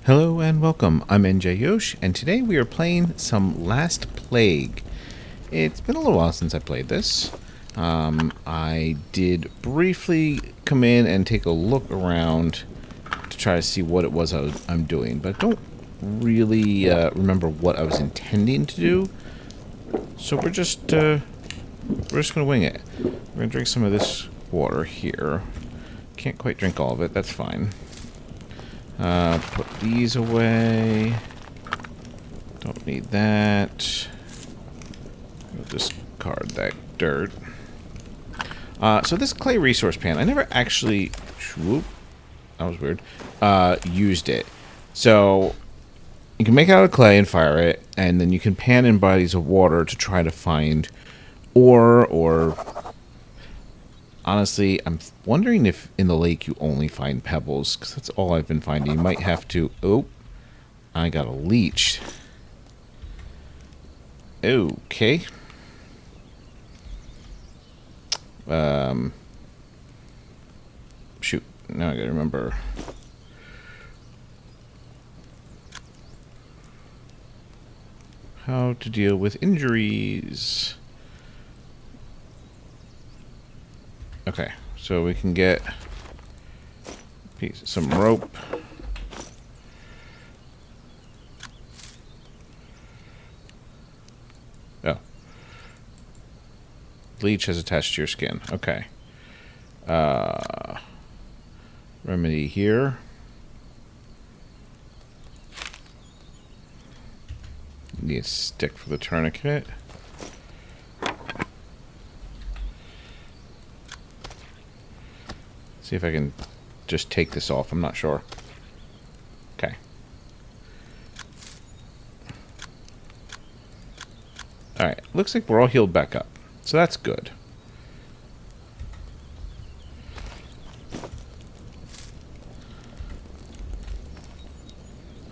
Hello and welcome. I'm NJ Yosh, and today we are playing some Last Plague. It's been a little while since I played this. I did briefly come in and take a look around to try to see what it was I'm doing, but I don't really remember what I was intending to do. So we're just gonna wing it. We're gonna drink some of this water here. Can't quite drink all of it. That's fine. Put these away. Don't need that. We'll discard that dirt. So this clay resource pan, I never actually... Whoop, that was weird. Used it. So you can make it out of clay and fire it, and then you can pan in bodies of water to try to find ore or... Honestly, I'm wondering if in the lake you only find pebbles, because that's all I've been finding. You might have to... Oh, I got a leech. Okay. Shoot. Now I gotta remember. How to deal with injuries. Okay, so we can get some rope. Oh. Leech has attached to your skin. Okay. Remedy here. Need a stick for the tourniquet. See if I can just take this off. I'm not sure. Okay. Alright. Looks like we're all healed back up. So that's good.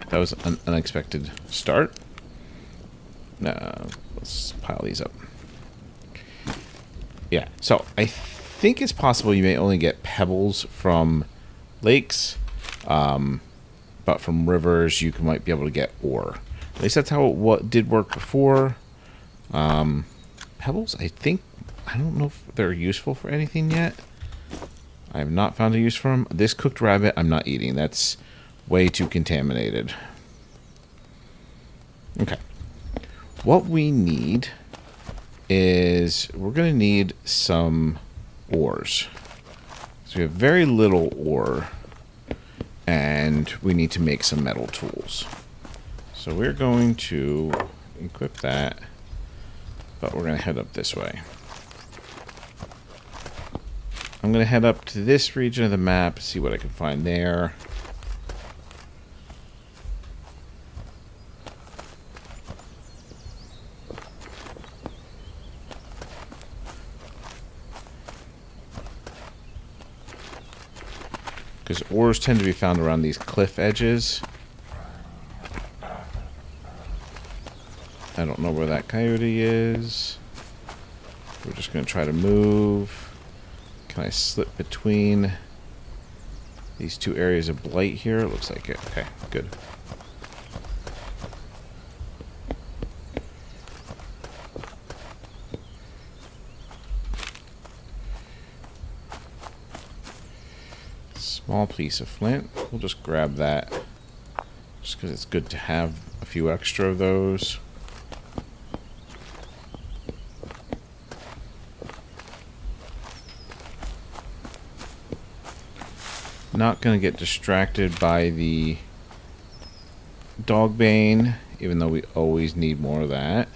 That was an unexpected start. Let's pile these up. Yeah. So I think it's possible you may only get pebbles from lakes, but from rivers you might be able to get ore. At least that's how it did work before. Pebbles, I don't know if they're useful for anything yet. I have not found a use for them. This cooked rabbit I'm not eating. That's way too contaminated. Okay. What we need is we're going to need some ores. So we have very little ore, and we need to make some metal tools. So we're going to equip that, but we're going to head up this way. I'm going to head up to this region of the map, see what I can find there. Because ores tend to be found around these cliff edges. I don't know where that coyote is. We're just going to try to move. Can I slip between these two areas of blight here? It looks like it. Okay, good. Small piece of flint. We'll just grab that. Just because it's good to have a few extra of those. Not going to get distracted by the dog bane, even though we always need more of that.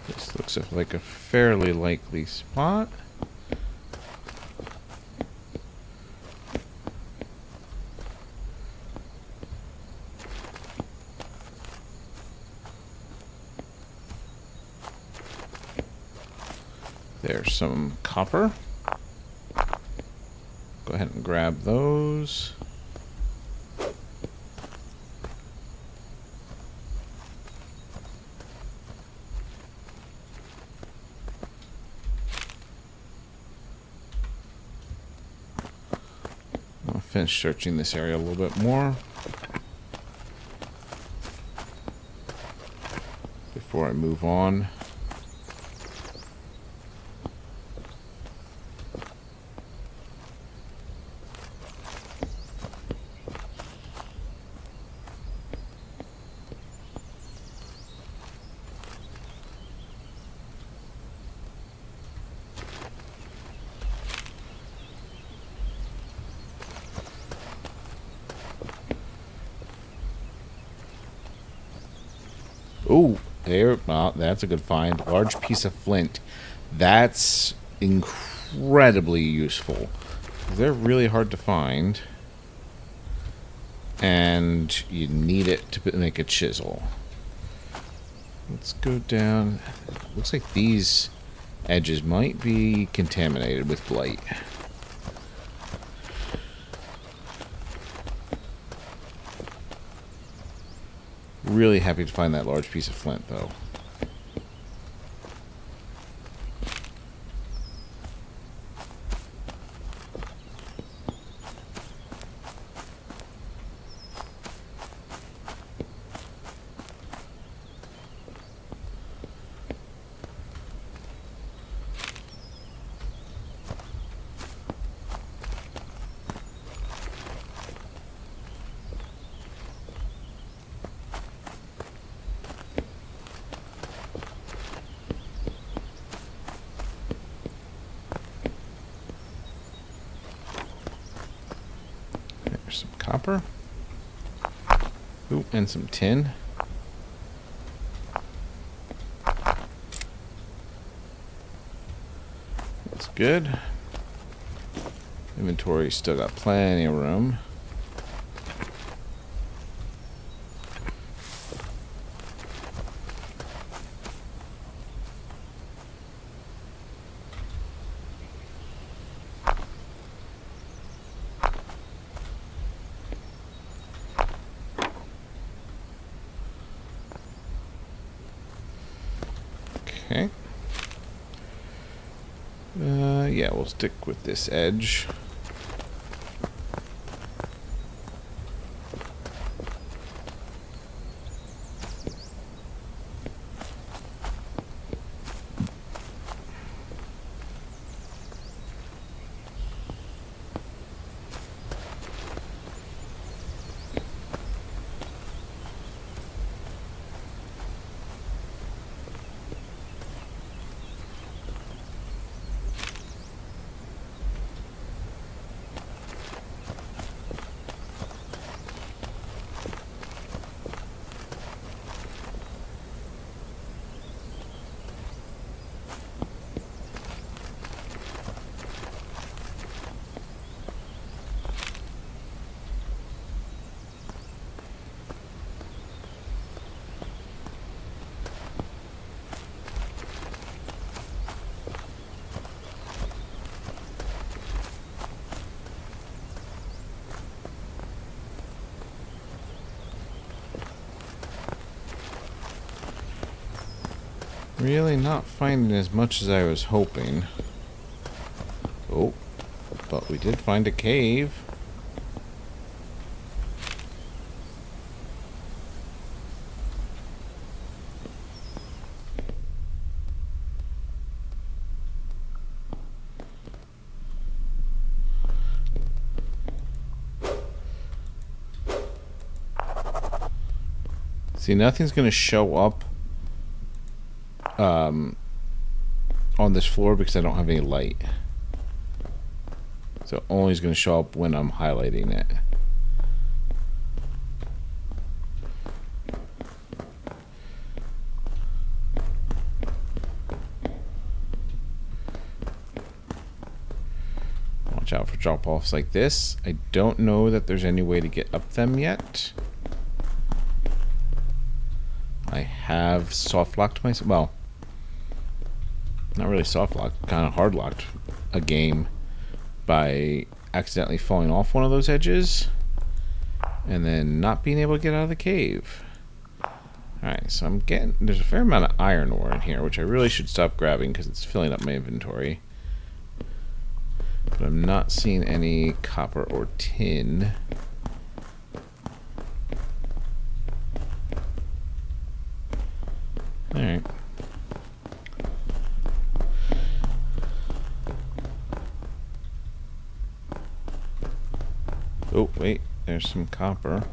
This looks like a fairly likely spot. There's some copper. Go ahead and grab those. I'll finish searching this area a little bit more before I move on. Oh, there. Well, that's a good find. Large piece of flint. That's incredibly useful. They're really hard to find. And you need it to make a chisel. Let's go down. Looks like these edges might be contaminated with blight. Really happy to find that large piece of flint, though. There's some copper. Ooh, and some tin. That's good. Inventory still got plenty of room. Okay. Yeah, we'll stick with this edge. Really not finding as much as I was hoping. Oh, but we did find a cave. See, nothing's going to show up on this floor because I don't have any light. So only is going to show up when I'm highlighting it. Watch out for drop-offs like this. I don't know that there's any way to get up them yet. I have soft locked myself. Well, not really soft locked, kind of hard locked a game by accidentally falling off one of those edges and then not being able to get out of the cave. Alright, so I'm getting... There's a fair amount of iron ore in here, which I really should stop grabbing because it's filling up my inventory. But I'm not seeing any copper or tin. Alright. Oh, wait. There's some copper.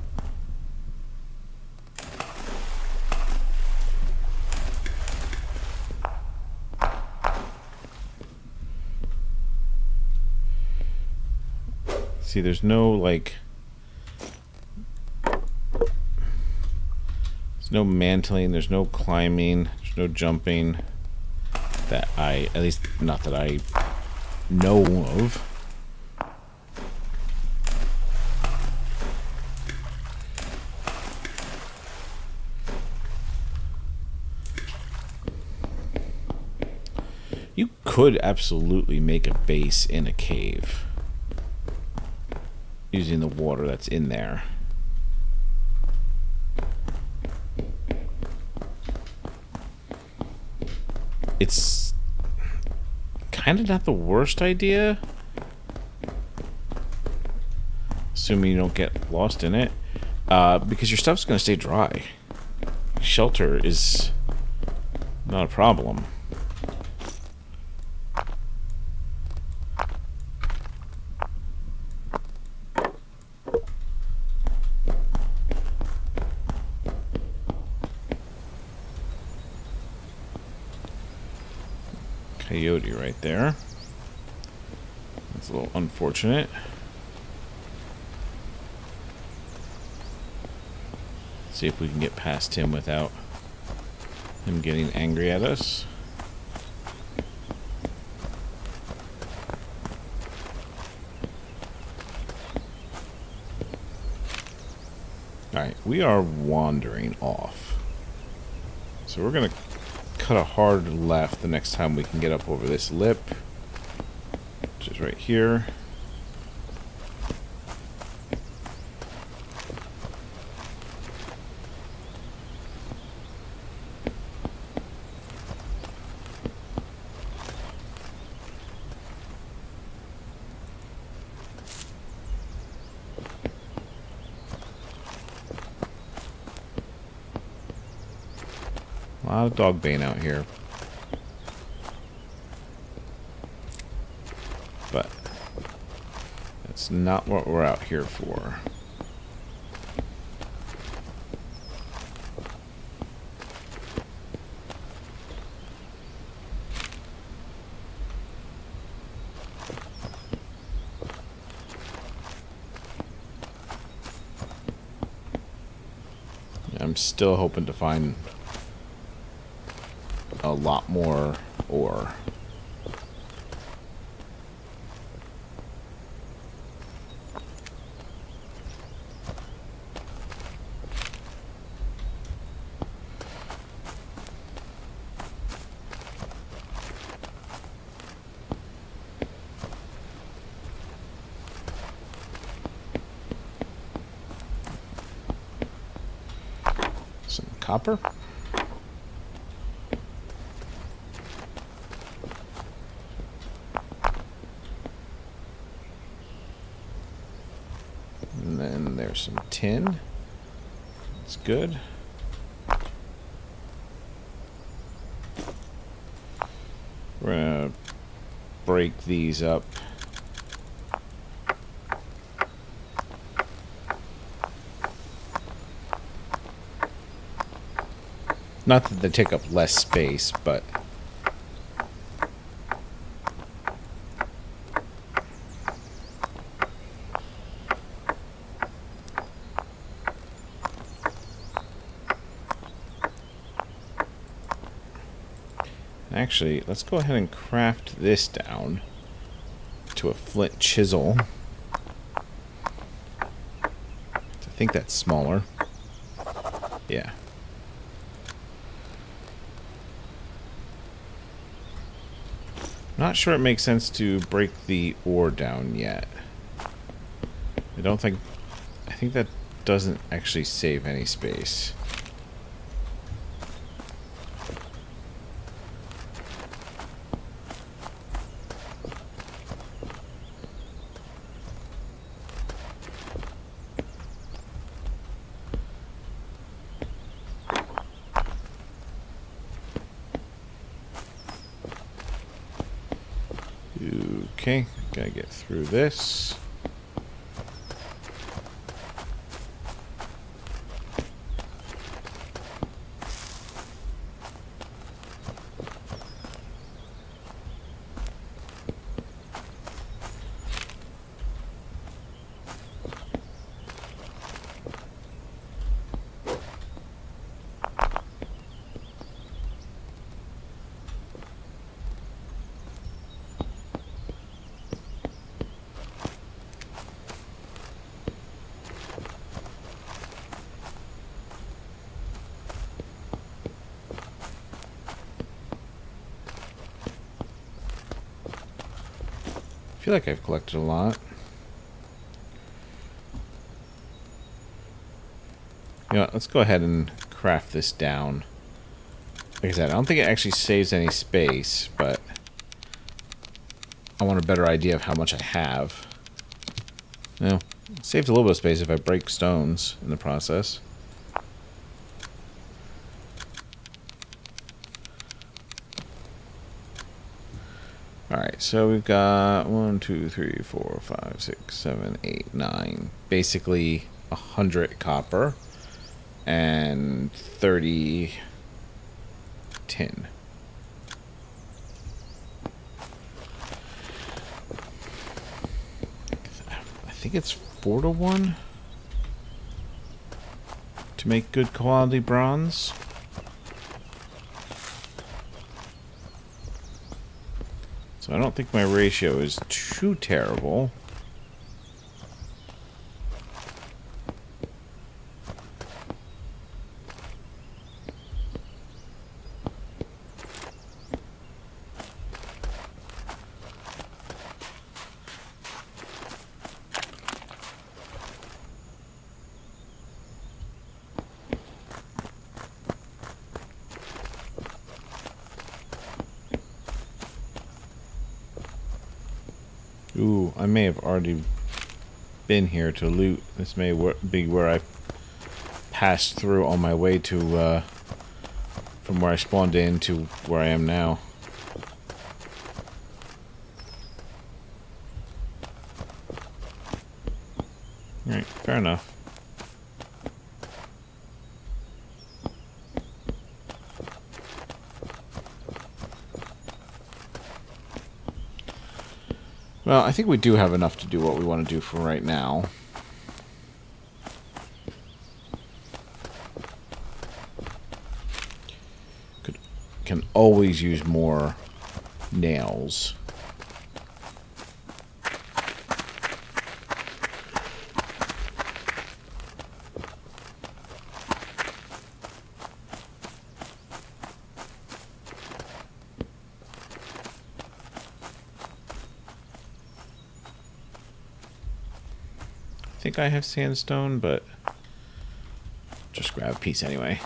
See, there's no, like... There's no mantling, there's no climbing, there's no jumping that I... At least, not that I know of. You could absolutely make a base in a cave using the water that's in there. It's kind of not the worst idea, assuming you don't get lost in it, because your stuff's going to stay dry. Shelter is not a problem. Coyote right there. That's a little unfortunate. See if we can get past him without him getting angry at us. Alright, we are wandering off. So we're gonna cut a hard left the next time we can get up over this lip, which is right here. A lot of dog bane out here. But that's not what we're out here for. I'm still hoping to find a lot more ore. Some copper. And then there's some tin. That's good. We're gonna break these up. Not that they take up less space, but actually, let's go ahead and craft this down to a flint chisel. I think that's smaller. Yeah. Not sure it makes sense to break the ore down yet. I don't think... I think that doesn't actually save any space. Okay, gotta get through this. I feel like I've collected a lot. You know, let's go ahead and craft this down. Like I said, I don't think it actually saves any space, but I want a better idea of how much I have. You know, it saves a little bit of space if I break stones in the process. Alright, so we've got 1, 2, 3, 4, 5, 6, 7, 8, 9. Basically 100 copper and 30 tin. I think it's 4 to 1 to make good quality bronze. So I don't think my ratio is too terrible. Ooh, I may have already been here to loot. This may be where I passed through on my way to, from where I spawned in to where I am now. Alright, fair enough. Well, I think we do have enough to do what we want to do for right now. Can always use more nails. I think I have sandstone, but just grab a piece anyway.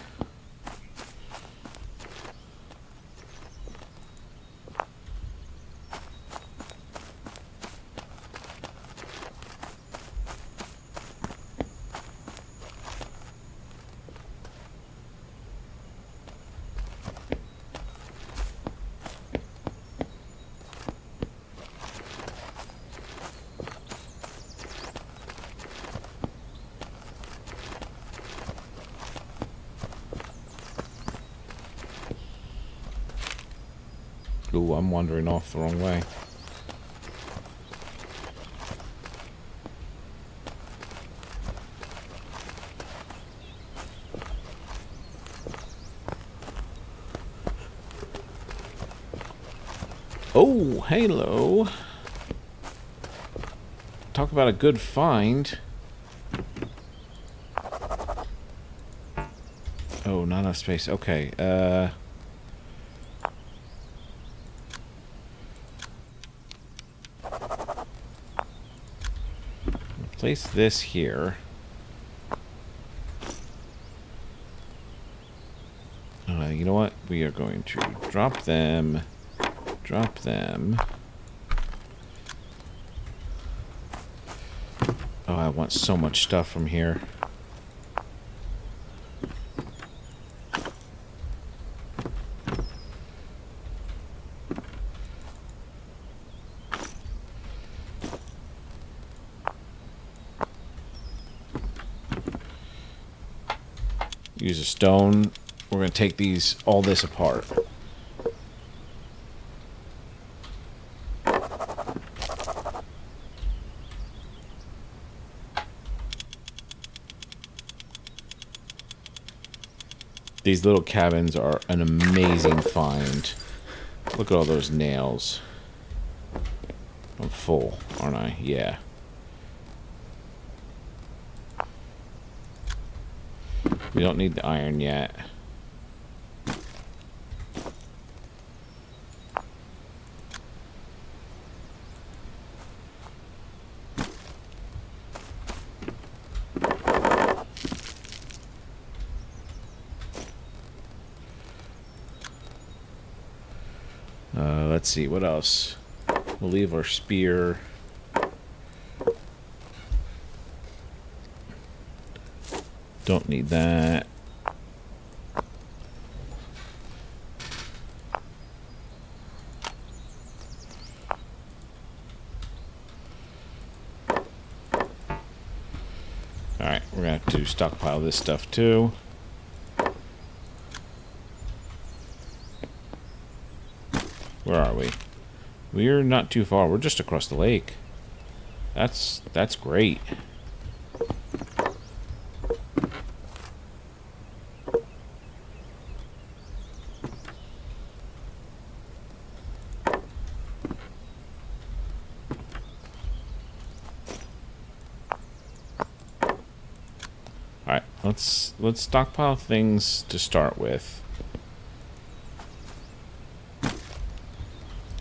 Ooh, I'm wandering off the wrong way. Oh, hello. Talk about a good find. Oh, not enough space. Okay, place this here. You know what? We are going to drop them. Drop them. Oh, I want so much stuff from here. Use a stone. We're going to take all this apart. These little cabins are an amazing find. Look at all those nails. I'm full, aren't I? Yeah. We don't need the iron yet. Let's see, what else? We'll leave our spear. Don't need that. Alright, we're gonna have to stockpile this stuff too. Where are we? We're not too far. We're just across the lake. That's great. Alright, let's stockpile things to start with.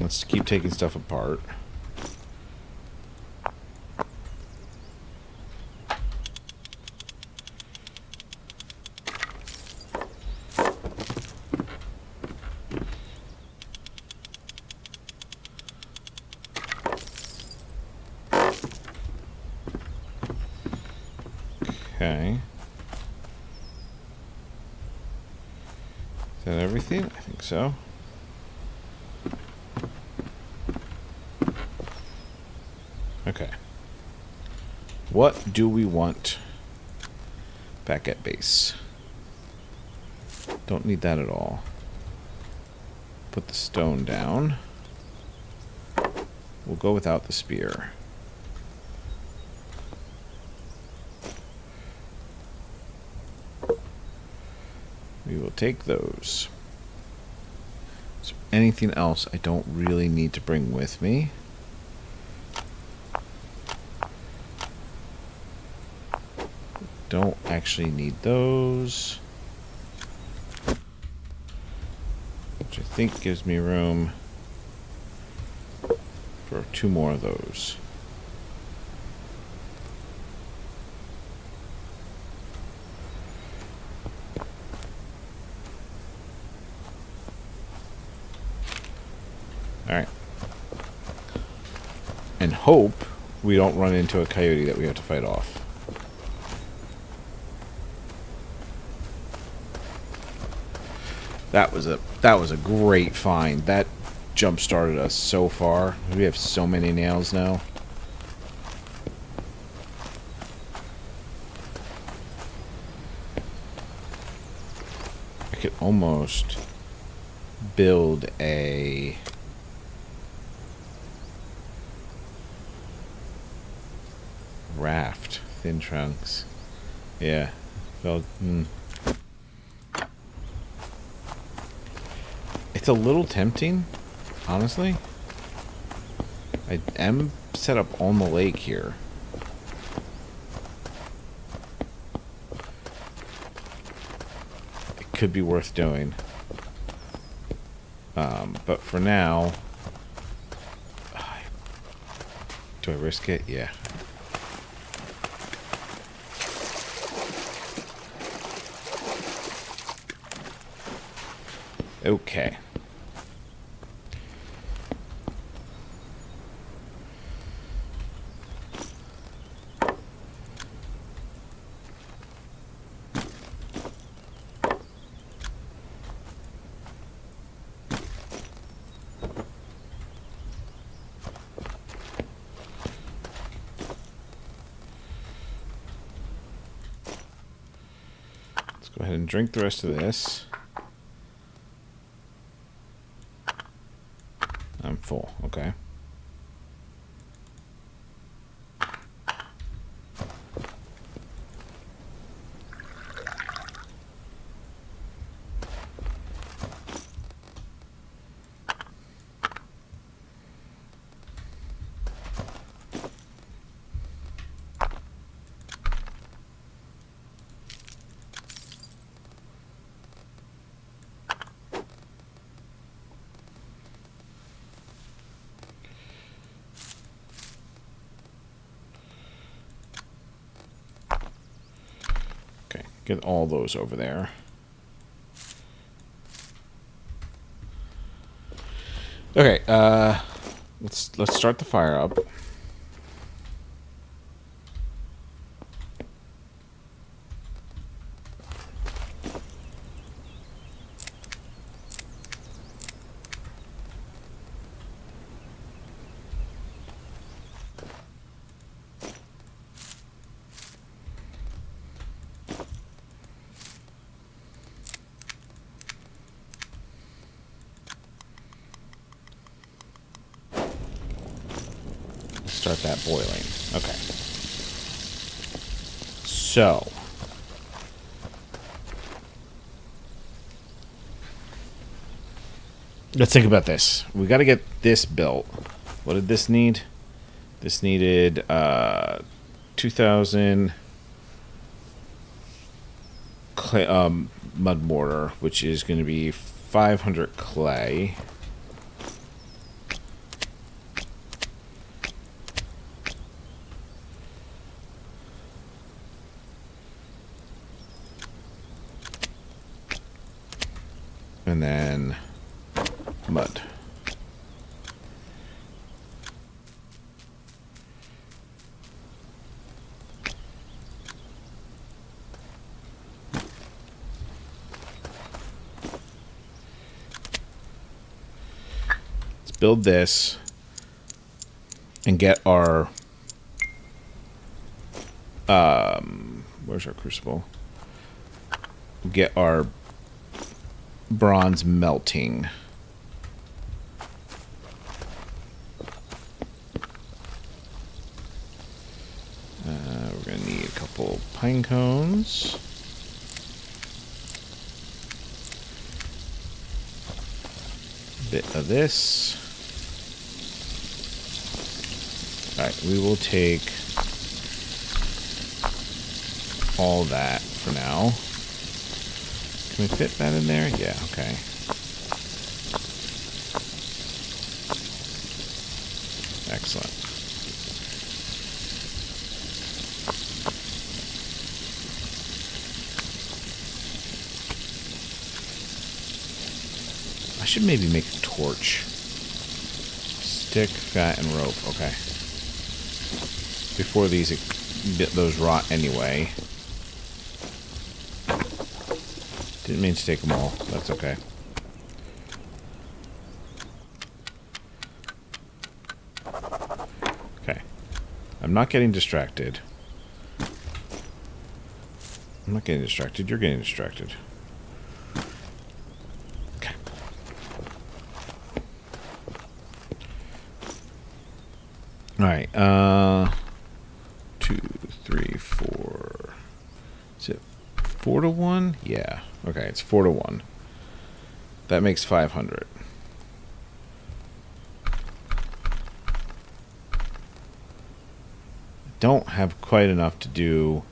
Let's keep taking stuff apart. Okay. Is that everything? I think so. Okay. What do we want back at base? Don't need that at all. Put the stone down. We'll go without the spear. We will take those. Is there anything else I don't really need to bring with me? Don't actually need those. Which I think gives me room for 2 more of those. Alright. And hope we don't run into a coyote that we have to fight off. That was a great find. That jump started us so far. We have so many nails now. I could almost build a raft. Thin trunks. Yeah. Well, It's a little tempting, honestly. I am set up on the lake here. It could be worth doing. But for now... Do I risk it? Yeah. Okay. Let's go ahead and drink the rest of this. I'm full. Okay. Okay, get all those over there. Okay, let's start the fire up. Start that boiling. Okay. So, let's think about this. We got to get this built. What did this need? This needed 2,000 mud mortar, which is going to be 500 clay. And then mud. Let's build this and get our where's our crucible? Get our bronze melting. We're going to need a couple pine cones. A bit of this. Alright, we will take all that for now. Can we fit that in there? Yeah, okay. Excellent. I should maybe make a torch. Stick, fat, and rope. Okay. Before those rot anyway. Didn't mean to take them all. That's okay. Okay. I'm not getting distracted. I'm not getting distracted. You're getting distracted. Okay. Alright. 2, 3, 4. Is it 4 to 1? Yeah. Okay, it's 4 to 1. That makes 500. Don't have quite enough to do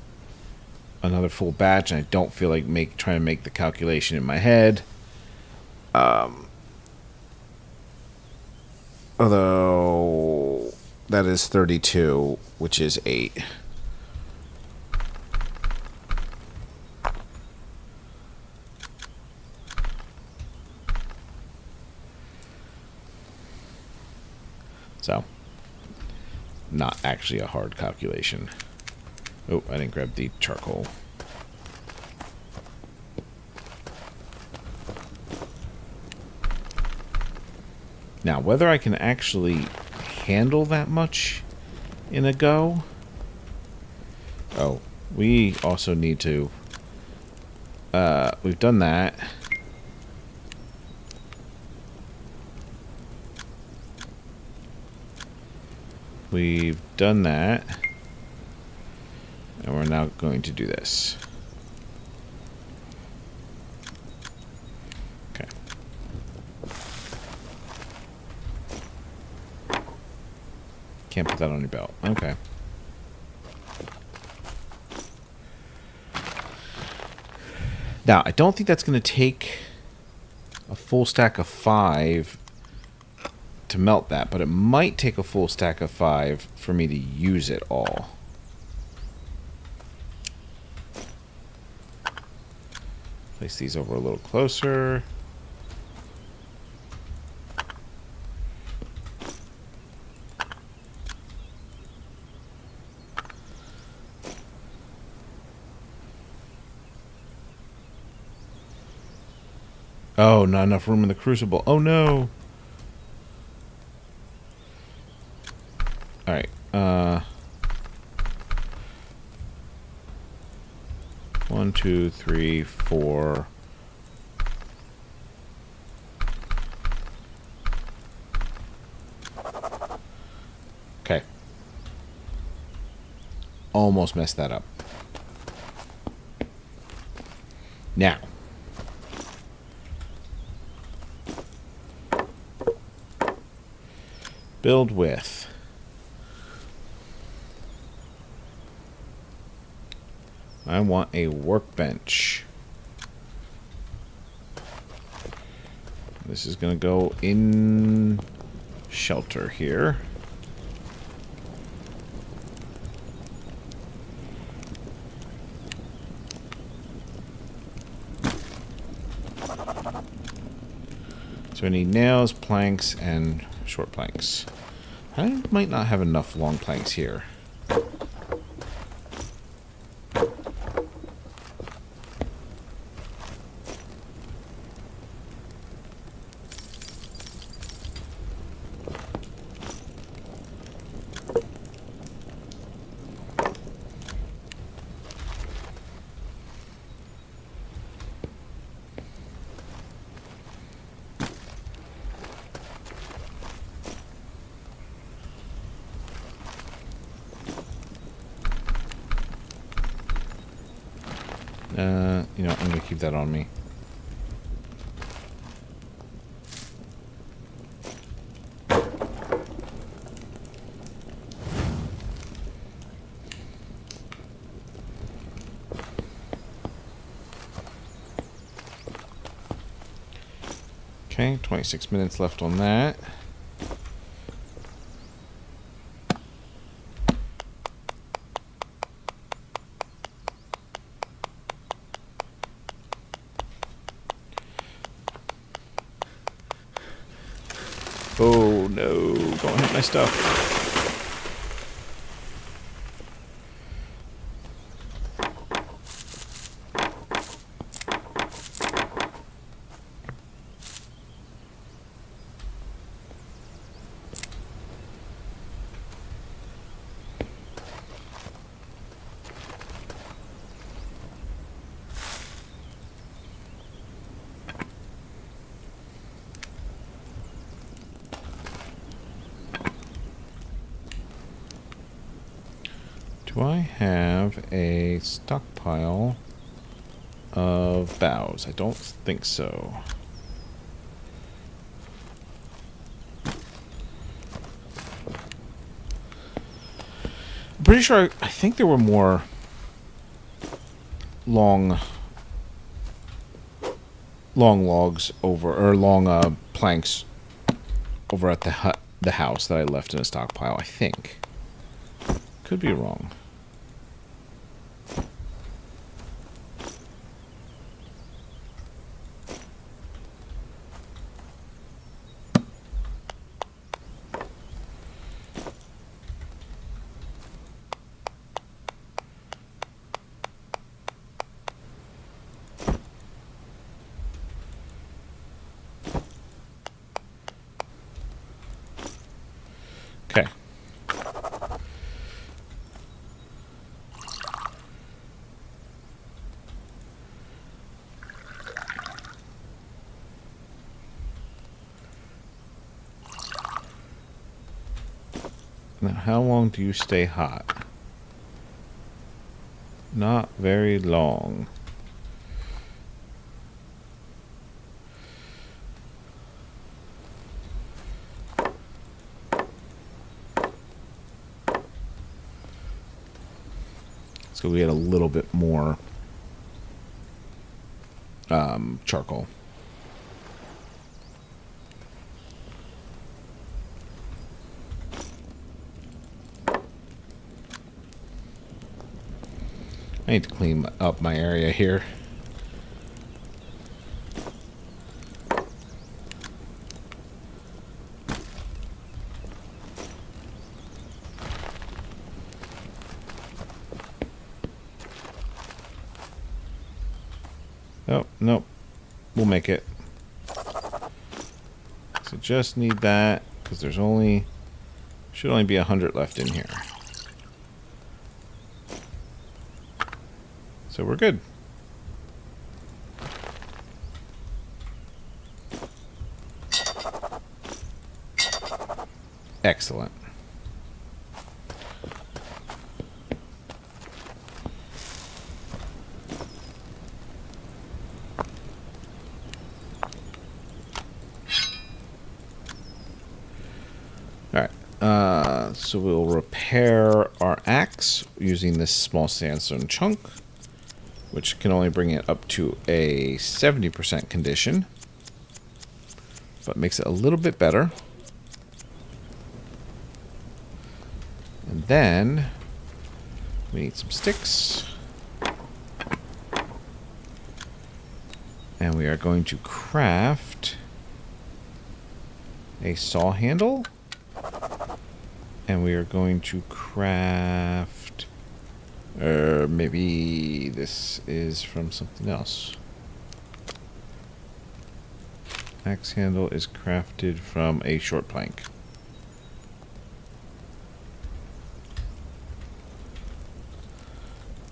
another full batch, and I don't feel like trying to make the calculation in my head. Although that is 32, which is 8. So, not actually a hard calculation. Oh, I didn't grab the charcoal. Now, whether I can actually handle that much in a go... Oh, we also need to... we've done that. We've done that. And we're now going to do this. Okay. Can't put that on your belt. Okay. Now, I don't think that's going to take a full stack of 5 to melt that, but it might take a full stack of 5 for me to use it all. Place these over a little closer. Oh, not enough room in the crucible. Oh, no. Alright. 1, 2, 3, 4. Okay. Almost messed that up. Now. Build with. I want a workbench. This is going to go in shelter here. So I need nails, planks, and short planks. I might not have enough long planks here. You know, I'm going to keep that on me. Okay, 26 minutes left on that. Oh no, don't hit my stuff. Do I have a stockpile of boughs? I don't think so. I'm pretty sure I think there were more long logs over, or long planks over at the house that I left in a stockpile, I think. Could be wrong. How long do you stay hot? Not very long. So we get a little bit more charcoal. I need to clean up my area here. Oh, nope. We'll make it. So just need that, because there's only... should only be 100 left in here. So we're good. Excellent. So we'll repair our axe using this small sandstone chunk, which can only bring it up to a 70% condition, but makes it a little bit better. And then we need some sticks. And we are going to craft a saw handle. And we are going to craft... maybe this is from something else. Axe handle is crafted from a short plank.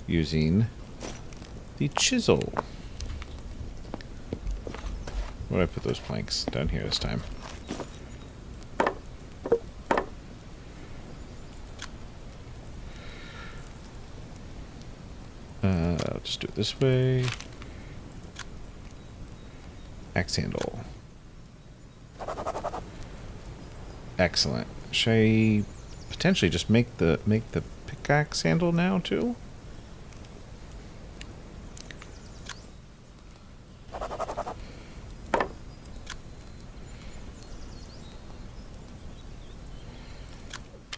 Using the chisel. Where did I put those planks? Down here this time. I'll just do it this way. Axe handle. Excellent. Should I potentially just make the pickaxe handle now too?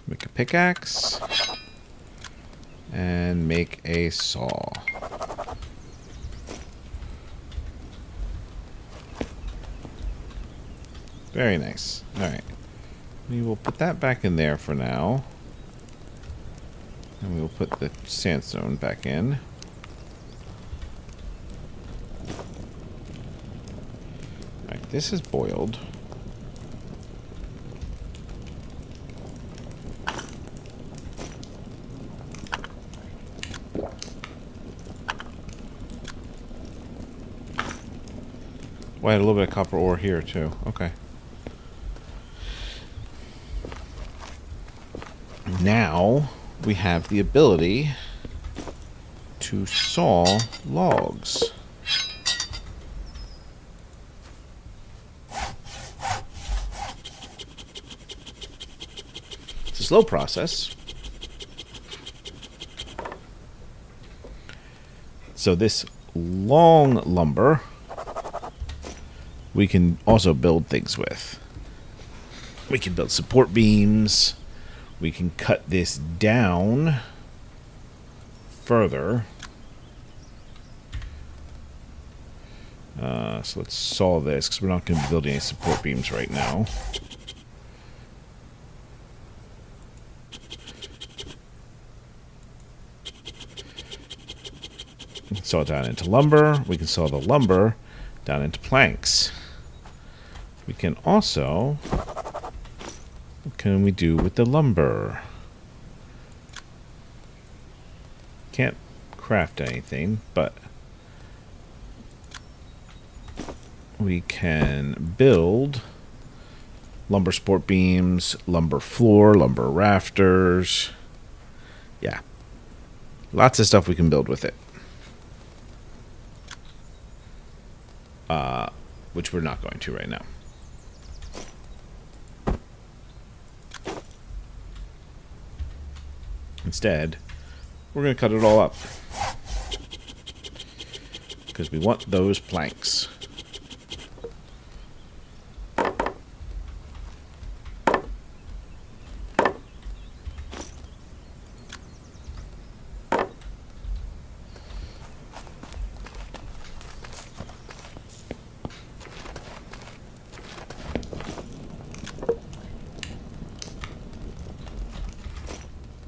Make a pickaxe. And make a saw. Very nice. Alright. We will put that back in there for now. And we will put the sandstone back in. Alright, this is boiled. Oh, I had a little bit of copper ore here too. Okay. Now we have the ability to saw logs. It's a slow process. So this long lumber we can also build things with. We can build support beams. We can cut this down further. So let's saw this, because we're not going to be building any support beams right now. We can saw it down into lumber. We can saw the lumber down into planks. We can also... what can we do with the lumber? Can't craft anything, but we can build lumber support beams, lumber floor, lumber rafters. Yeah. Lots of stuff we can build with it. Which we're not going to right now. Instead, we're going to cut it all up. Because we want those planks.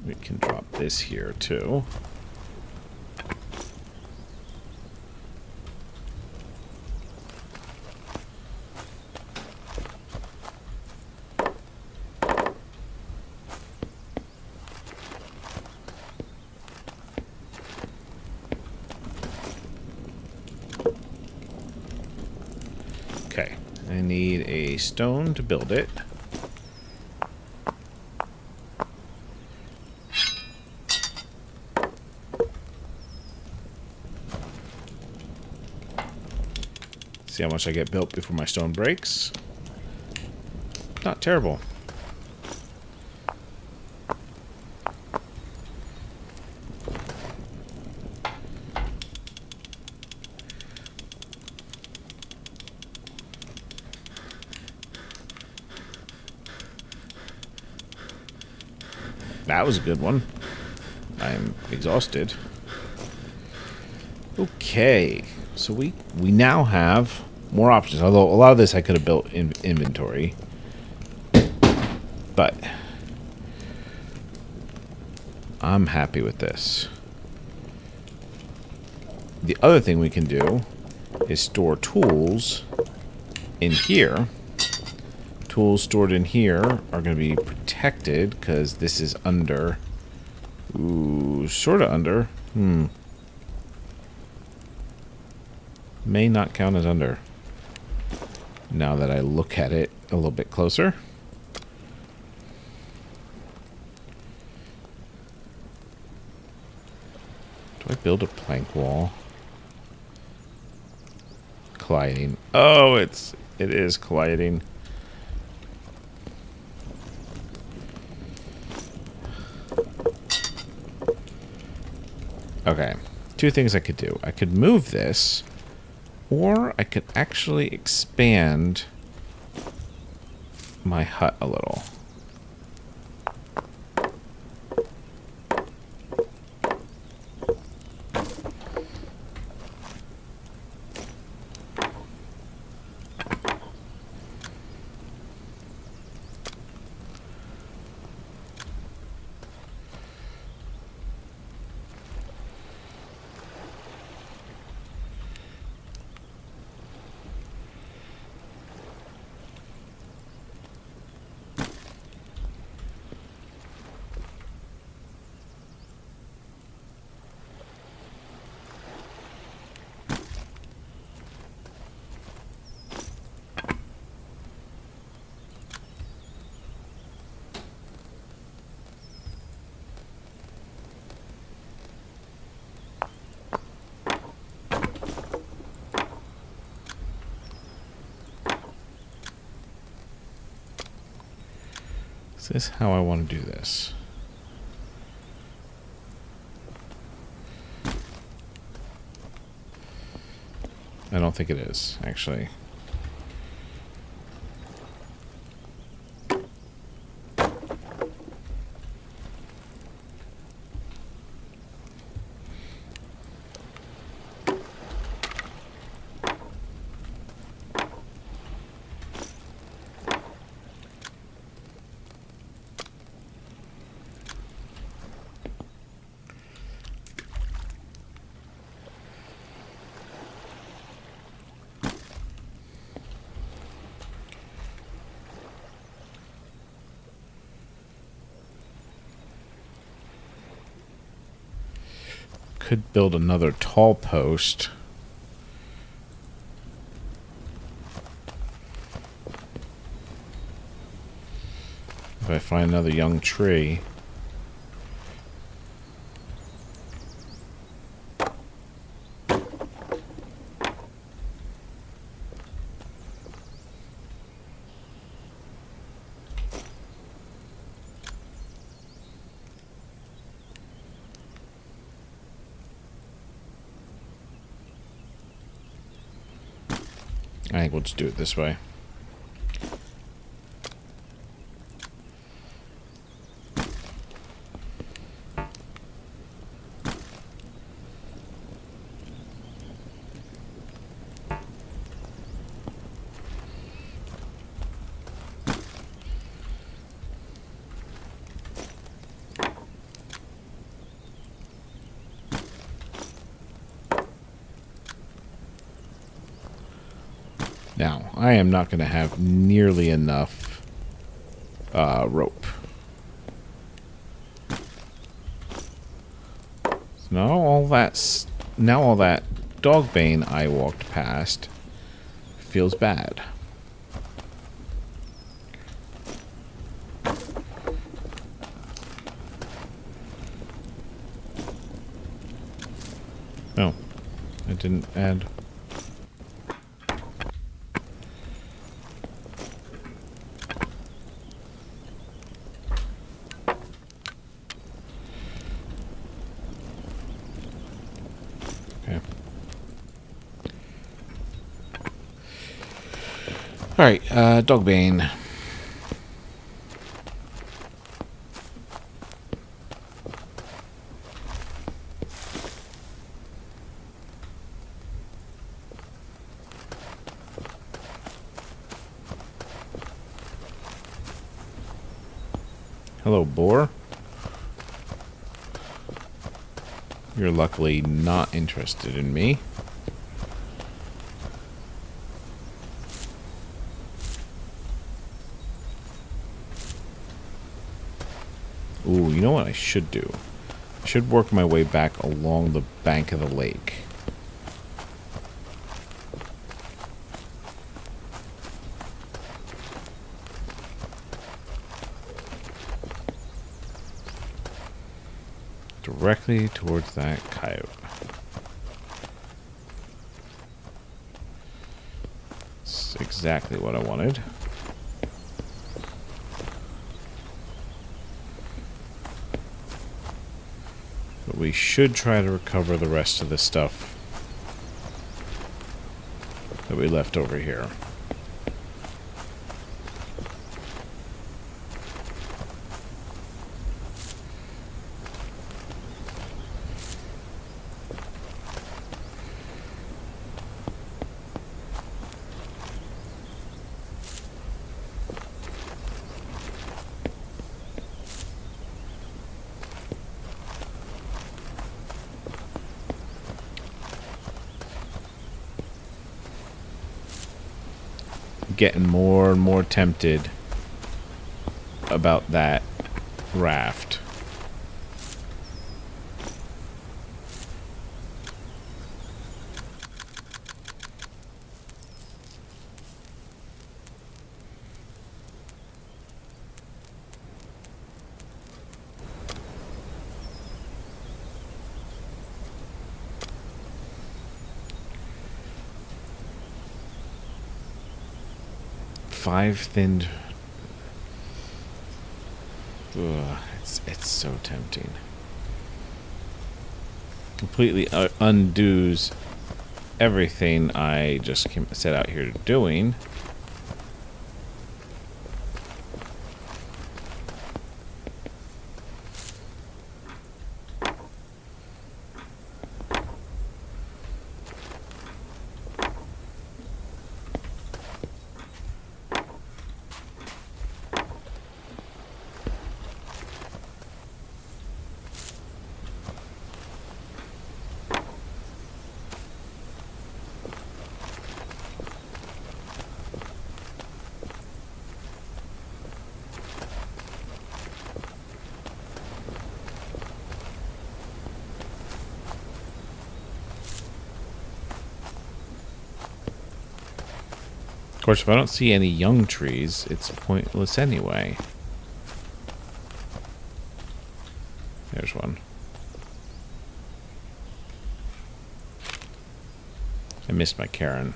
We can drop this here too. Okay, I need a stone to build it. See how much I get built before my stone breaks. Not terrible. That was a good one. I'm exhausted. Okay, so we now have more options. Although a lot of this I could have built in inventory, but I'm happy with this. The other thing we can do is store tools in here. Tools stored in here are going to be protected because this is under. Ooh, sort of under. May not count as under. Now that I look at it a little bit closer. Do I build a plank wall? Colliding. Oh, it is colliding. Okay, two things I could do. I could move this, or I could actually expand my hut a little. Is this how I want to do this? I don't think it is, actually. Could build another tall post. if I find another young tree. I think we'll just do it this way. Now, I am not going to have nearly enough rope. So now all that dog bane I walked past feels bad. Oh, I didn't add. Alright, Dogbane. Hello, boar. You're luckily not interested in me. Ooh, you know what I should do? I should work my way back along the bank of the lake. Directly towards that coyote. That's exactly what I wanted. But we should try to recover the rest of the stuff that we left over here. Getting more and more tempted about that raft. Five thinned. Ugh, it's so tempting. Completely undoes everything I just set out here doing. Of course, if I don't see any young trees, it's pointless anyway. There's one. I missed my Karen.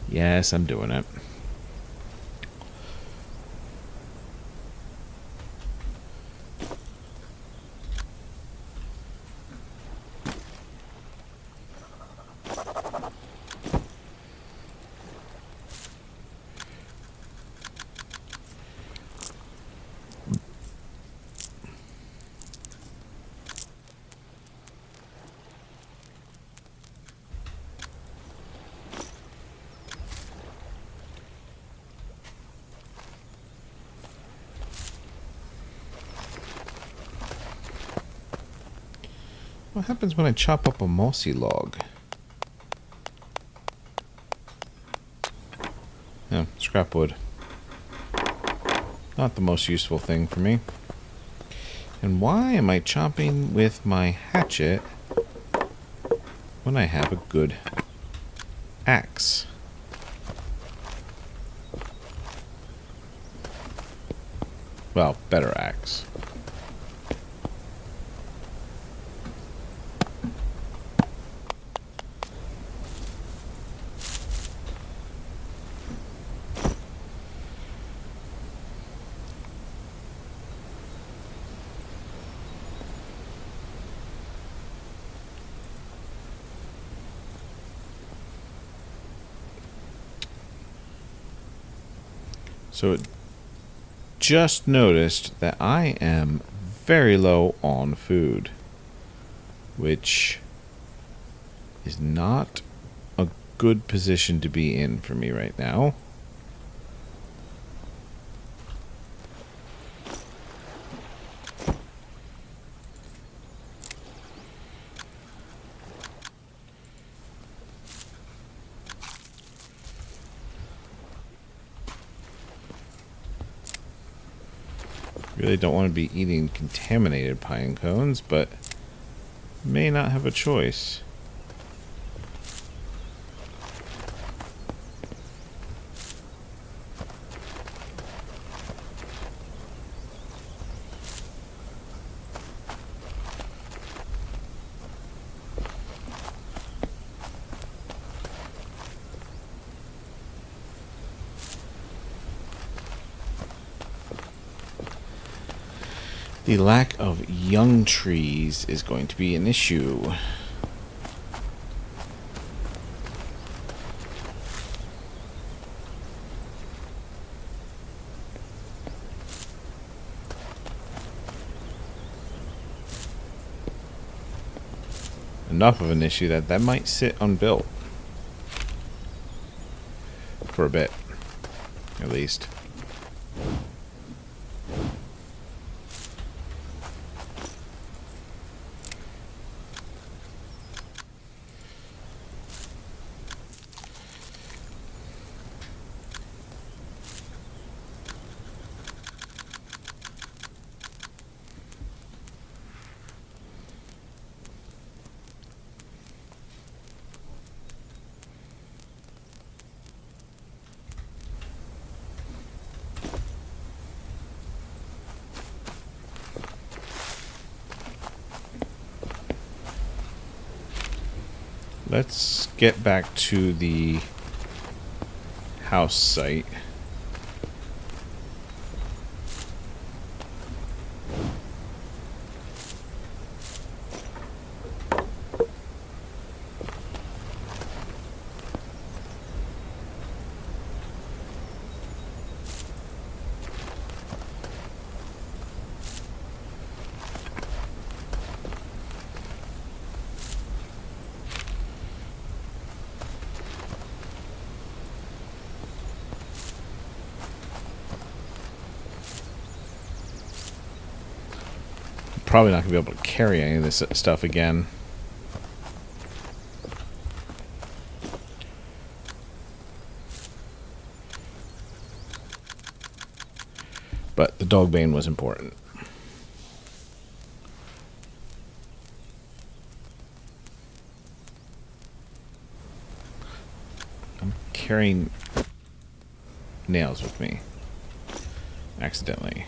Yes, I'm doing it. What happens when I chop up a mossy log? Oh, scrap wood. Not the most useful thing for me. And why am I chopping with my hatchet when I have a good axe? Well, better axe. So it just noticed that I am very low on food, which is not a good position to be in for me right now. Really don't want to be eating contaminated pine cones, but may not have a choice. The lack of young trees is going to be an issue. Enough of an issue that might sit unbuilt. For a bit, at least. Let's get back to the house site. Probably not going to be able to carry any of this stuff again. But the dog bane was important. I'm carrying nails with me. Accidentally.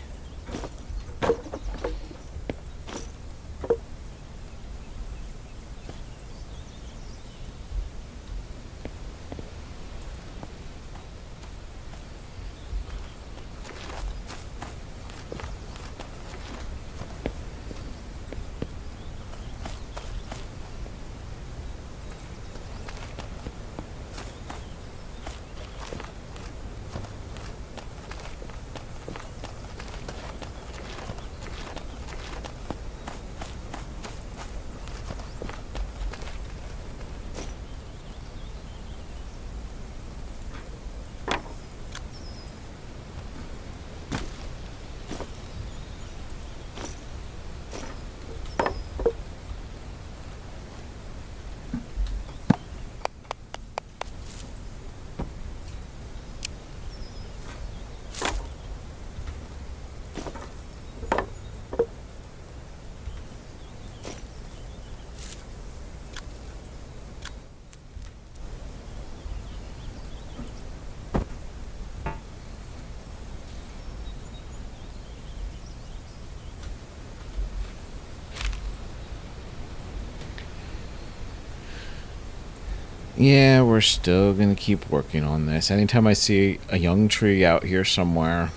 Yeah, we're still going to keep working on this. Anytime I see a young tree out here somewhere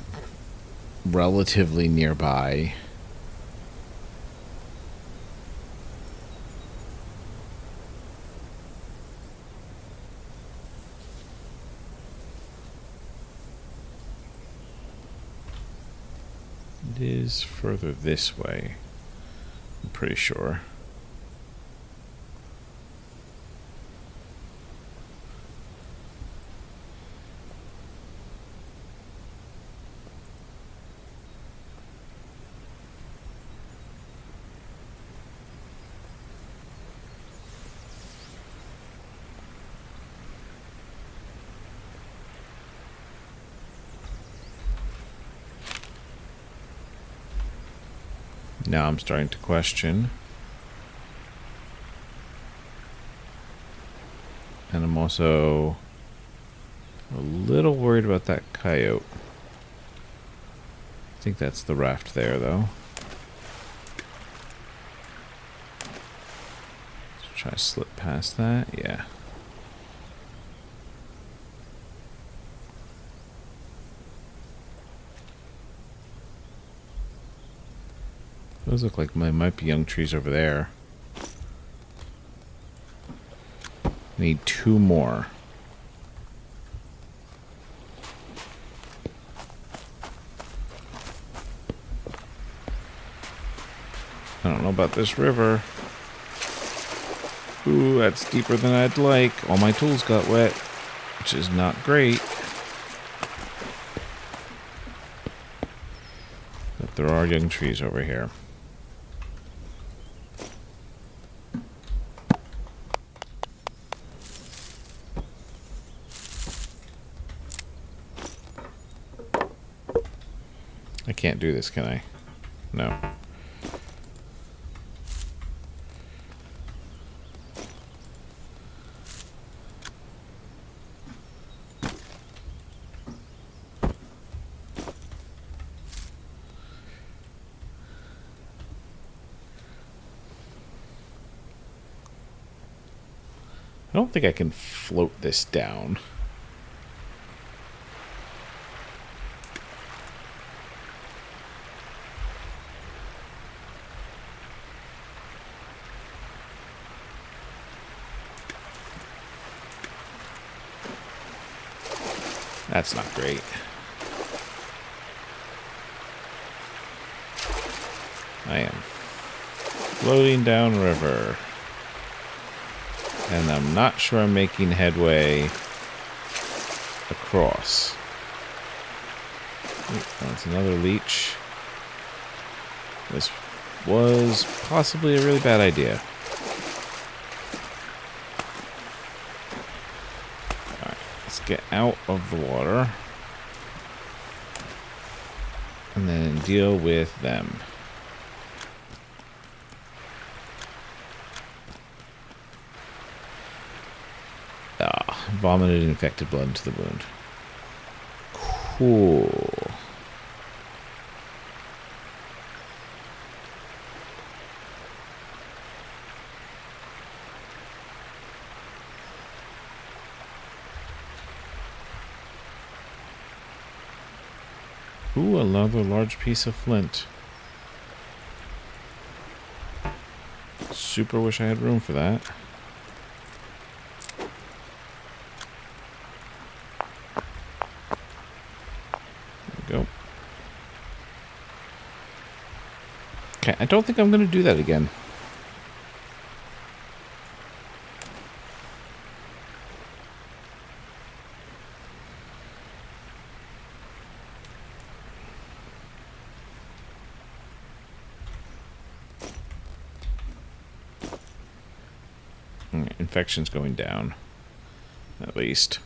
relatively nearby, it is further this way, I'm pretty sure. Now I'm starting to question. And I'm also a little worried about that coyote. I think that's the raft there, though. Let's try to slip past that. Yeah. Those look like might be young trees over there. Need 2 more. I don't know about this river. Ooh, that's deeper than I'd like. All my tools got wet, which is not great. But there are young trees over here. I can't do this, can I? No. I don't think I can float this down. That's not great. I am floating downriver. And I'm not sure I'm making headway across. Ooh, that's another leech. This was possibly a really bad idea. Alright, let's get out of the water. And then deal with them. Ah, vomited infected blood into the wound. Cool. Ooh, another large piece of flint. Super wish I had room for that. There we go. Okay, I don't think I'm going to do that again. Infection's going down, at least.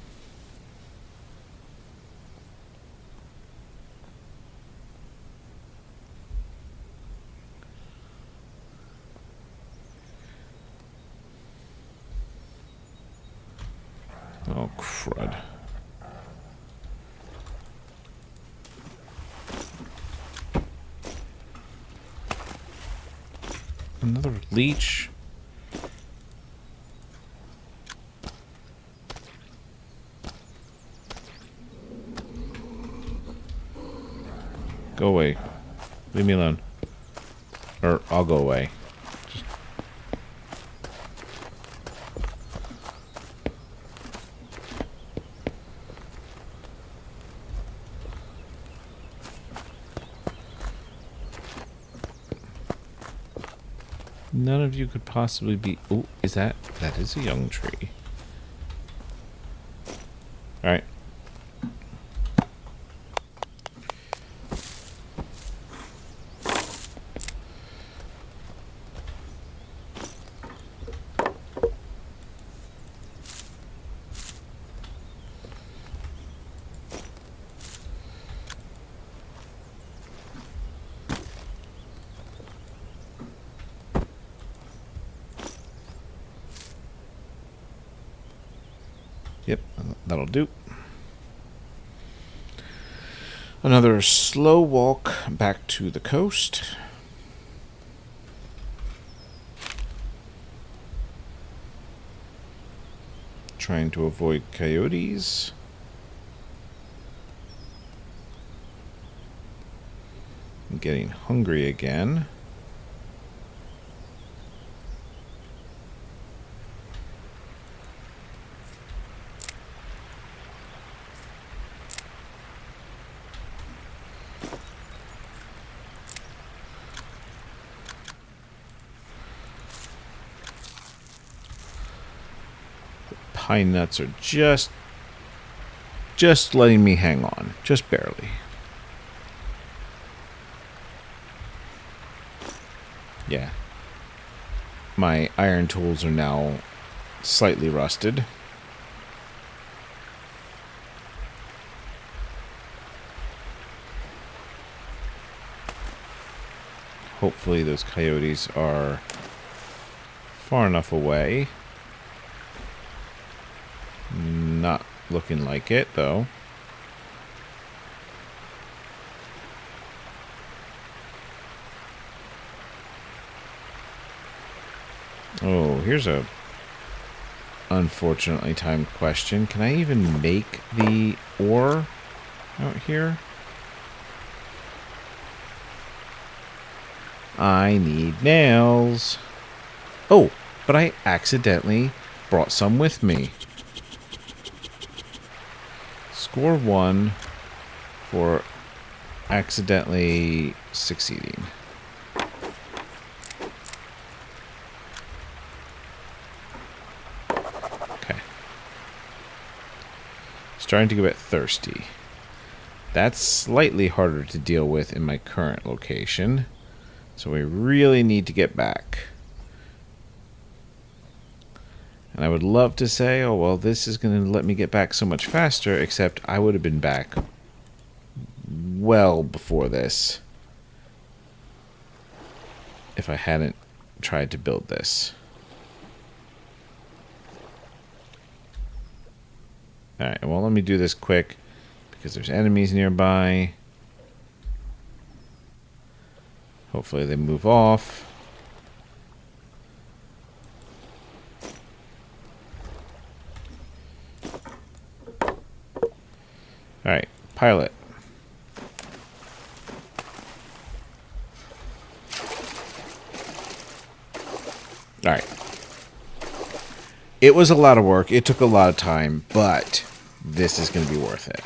Oh, crud. Another leech. Go away. Leave me alone. Or I'll go away. Just... None of you could possibly be... Oh, is that... That is a young tree. Alright. Yep, that'll do. Another slow walk back to the coast. Trying to avoid coyotes. I'm getting hungry again. Pine nuts are just letting me hang on, just barely. Yeah. My iron tools are now slightly rusted. Hopefully those coyotes are far enough away. Not looking like it, though. Oh, here's a unfortunately timed question. Can I even make the ore out here? I need nails. Oh, but I accidentally brought some with me. Score 1 for accidentally succeeding. Okay. Starting to get a bit thirsty. That's slightly harder to deal with in my current location. So we really need to get back. And I would love to say, oh, well, this is going to let me get back so much faster, except I would have been back well before this if I hadn't tried to build this. Alright, well, let me do this quick because there's enemies nearby. Hopefully they move off. Alright, pilot. Alright. It was a lot of work. It took a lot of time, but this is going to be worth it.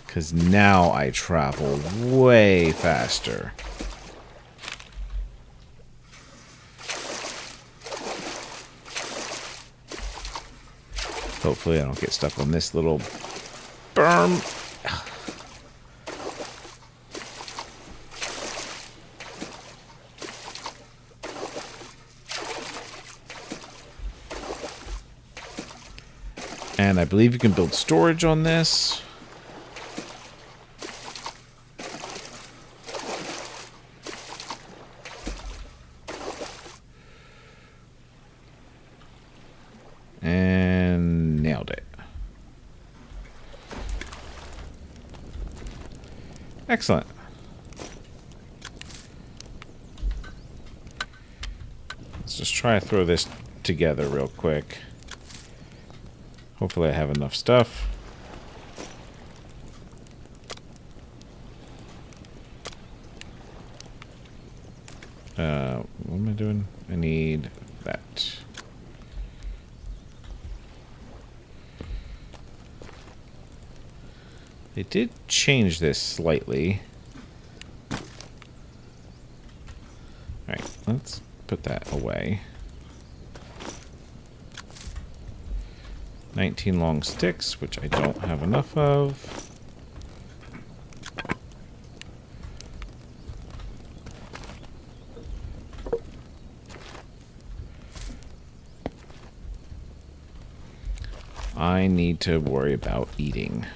Because now I travel way faster. Hopefully I don't get stuck on this little berm. And I believe you can build storage on this. And nailed it. Excellent. Let's just try to throw this together real quick. Hopefully I have enough stuff. What am I doing? I need that. They did change this slightly. Alright, let's put that away. 19 long sticks, which I don't have enough of. I need to worry about eating.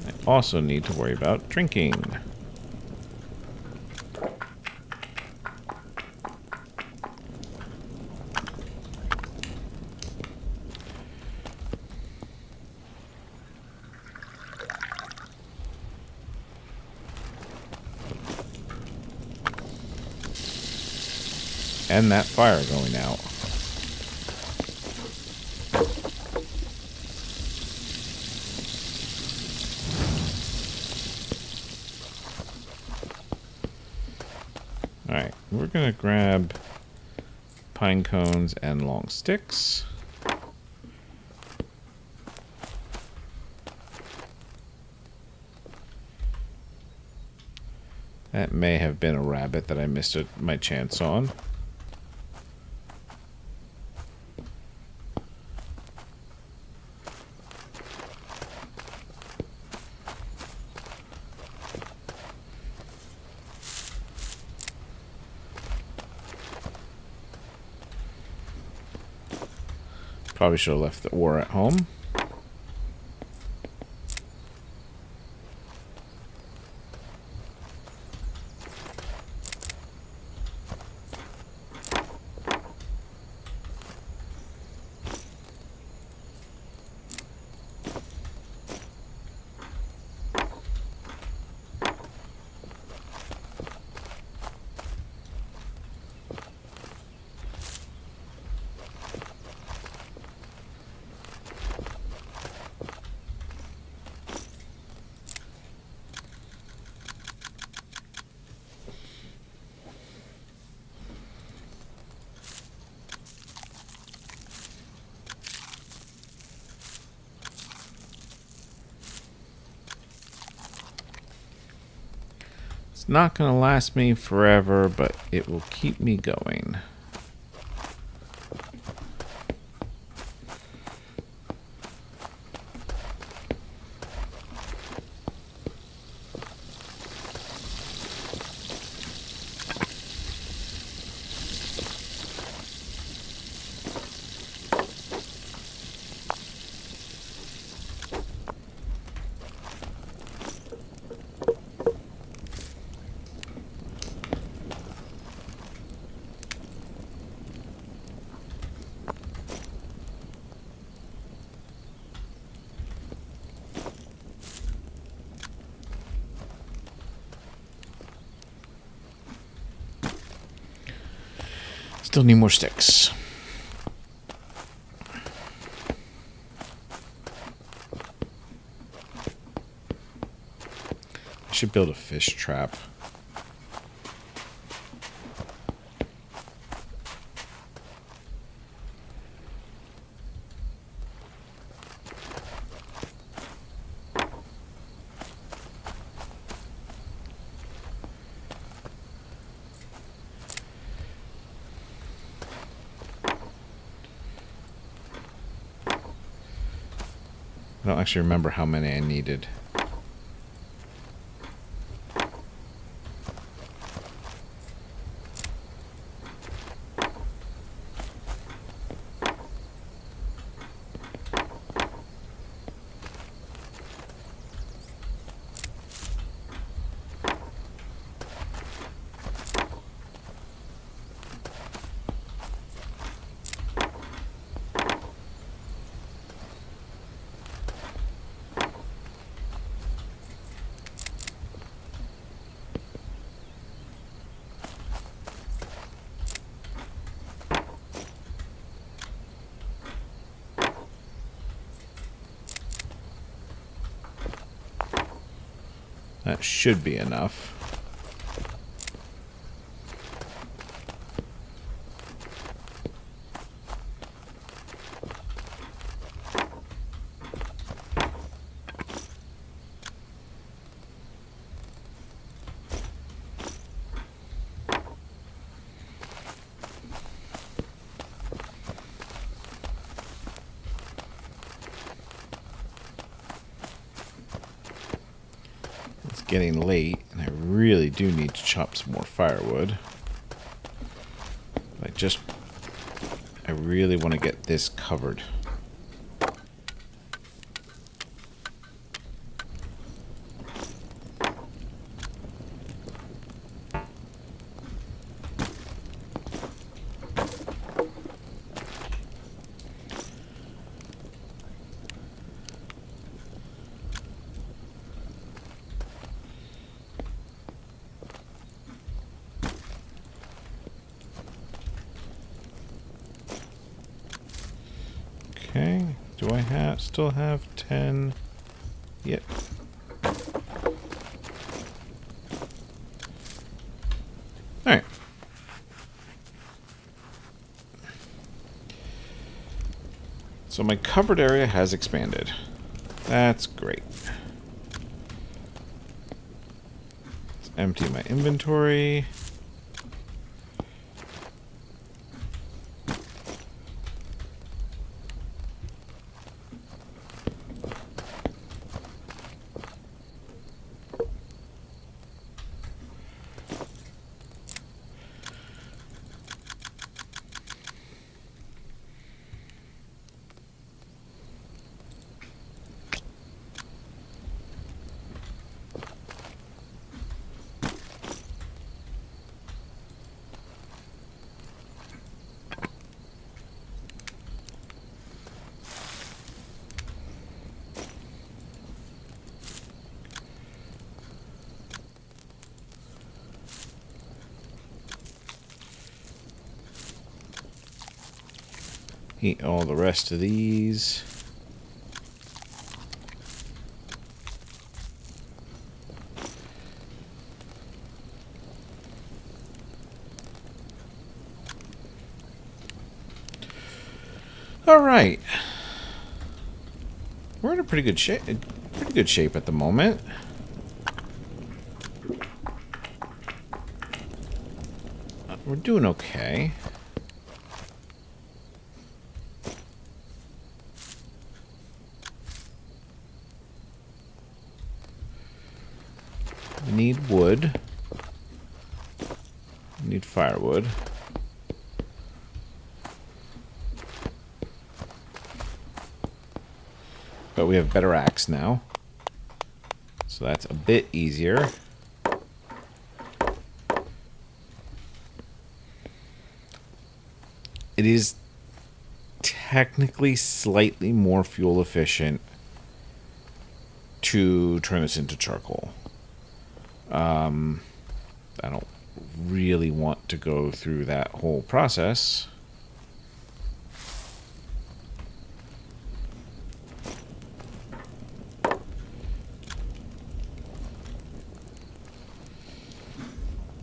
I also need to worry about drinking. And that fire going out. Alright, we're gonna grab pine cones and long sticks. That may have been a rabbit that I missed my chance on. Probably should have left the ore at home. It's not going to last me forever, but it will keep me going. Still need more sticks. I should build a fish trap. I don't actually remember how many I needed. That should be enough. Getting late, and I really do need to chop some more firewood. I really want to get this covered. Okay, do I still have 10? Yep. Alright. So my covered area has expanded. That's great. Let's empty my inventory. Eat all the rest of these. All right. We're in a pretty good shape at the moment. We're doing okay. We need wood. We need firewood. But we have better axe now. So that's a bit easier. It is technically slightly more fuel efficient to turn this into charcoal. I don't really want to go through that whole process.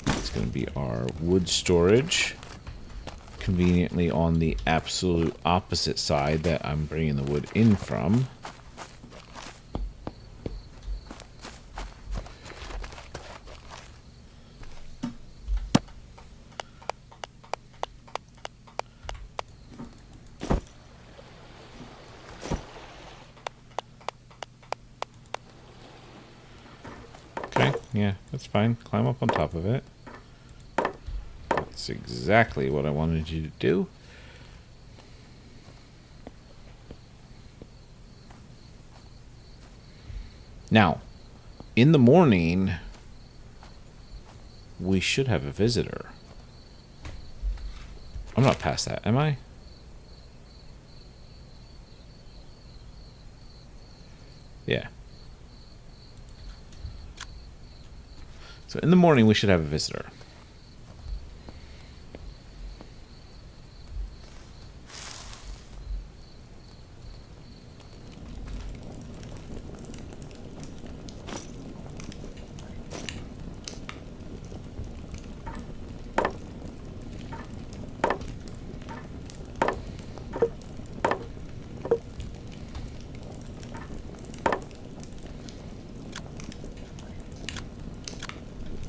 It's going to be our wood storage. Conveniently on the absolute opposite side that I'm bringing the wood in from. Okay, yeah, that's fine. Climb up on top of it. That's exactly what I wanted you to do. Now, in the morning, we should have a visitor. I'm not past that, am I? Yeah. So in the morning, we should have a visitor.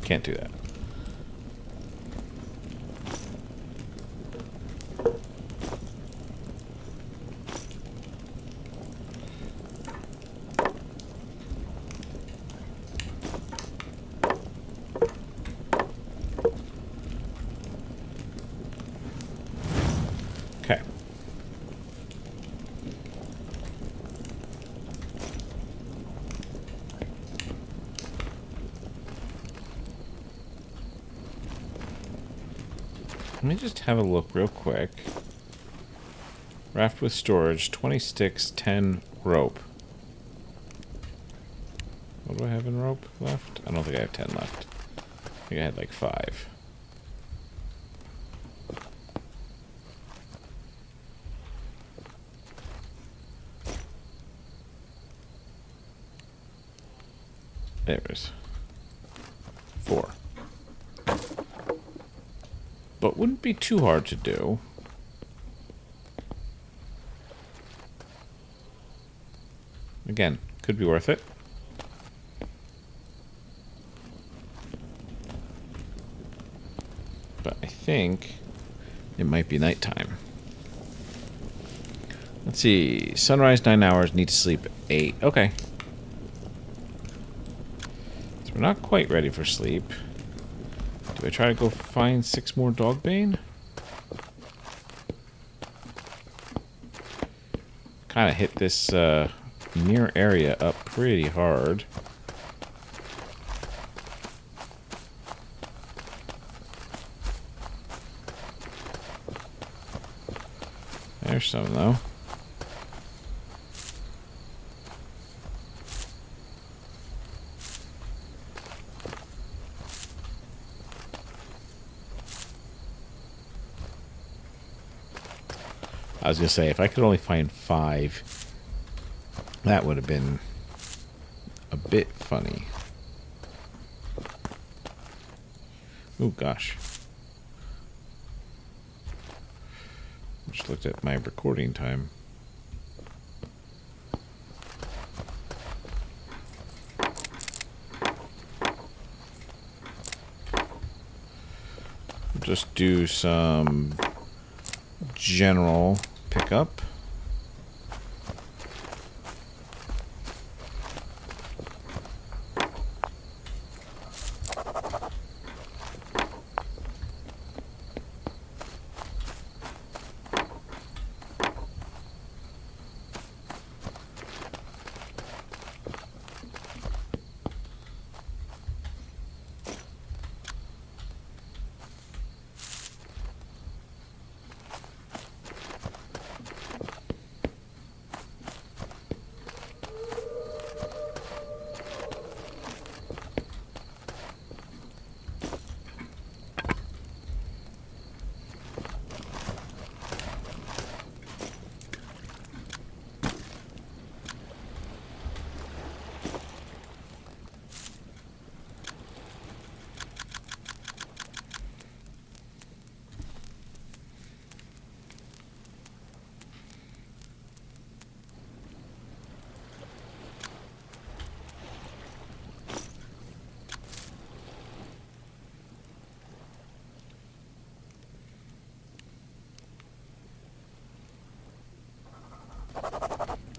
Can't do that. Okay. Let me just have a look real quick. Raft with storage, 20 sticks, 10 rope. What do I have in rope left? I don't think I have 10 left. I think I had like 5. There's 4. But wouldn't be too hard to do. Again, could be worth it. But I think it might be nighttime. Let's see. Sunrise 9 hours, need to sleep 8. Okay. So we're not quite ready for sleep. Do I try to go find 6 more dogbane? Kind of hit this near area up pretty hard. There's some though. I was going to say, if I could only find 5, that would have been a bit funny. Oh, gosh. Just looked at my recording time. Just do some general pickup.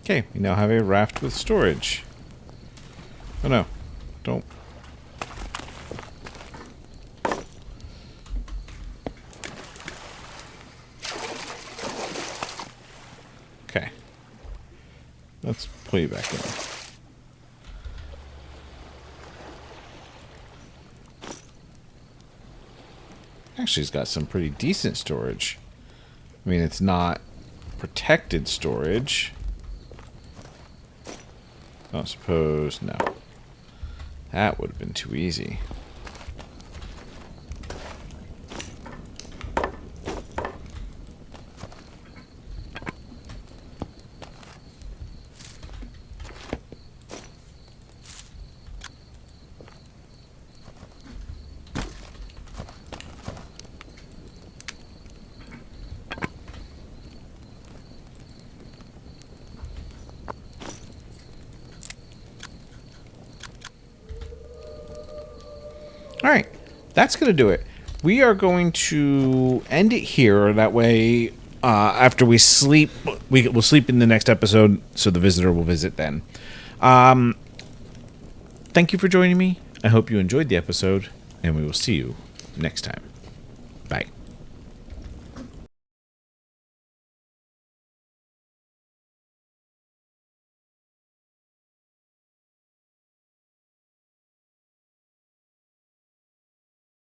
Okay, we now have a raft with storage. Oh no, don't. Okay. Let's pull you back in. Actually, it's got some pretty decent storage. I mean, it's not protected storage. I don't suppose. No. That would have been too easy. Alright, that's going to do it. We are going to end it here. That way, after we sleep, we'll sleep in the next episode, so the visitor will visit then. Thank you for joining me. I hope you enjoyed the episode, and we will see you next time. Bye.